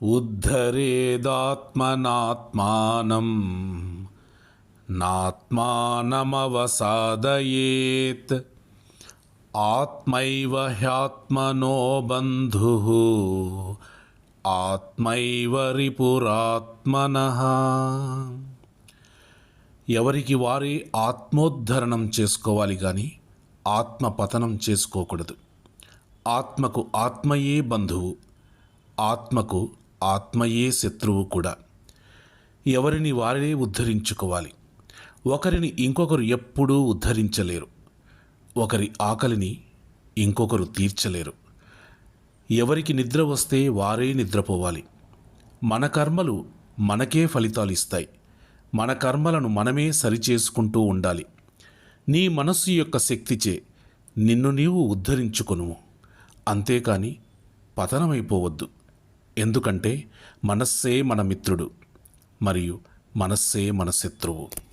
ఉద్ధరేదాత్మనాత్మానం నాత్మానమవసాదయేత్ ఆత్మైవ హ్యాత్మనో బంధుః ఆత్మైవ రిపురాత్మనః. ఎవరికి వారే ఆత్మోద్ధరణం చేసుకోవాలి కానీ ఆత్మపతనం చేసుకోకూడదు. ఆత్మకు ఆత్మయే బంధువు, ఆత్మకు ఆత్మయే శత్రువు కూడా. ఎవరిని వారే ఉద్ధరించుకోవాలి. ఒకరిని ఇంకొకరు ఎప్పుడూ ఉద్ధరించలేరు. ఒకరి ఆకలిని ఇంకొకరు తీర్చలేరు. ఎవరికి నిద్ర వస్తే వారే నిద్రపోవాలి. మన కర్మలు మనకే ఫలితాలు ఇస్తాయి. మన కర్మలను మనమే సరిచేసుకుంటూ ఉండాలి. నీ మనస్సు యొక్క శక్తిచే నిన్ను నీవు ఉద్ధరించుకొనుము. అంతేకాని పతనమైపోవద్దు. ఎందుకంటే మనస్సే మన మిత్రుడు మరియు మనస్సే మన శత్రువు.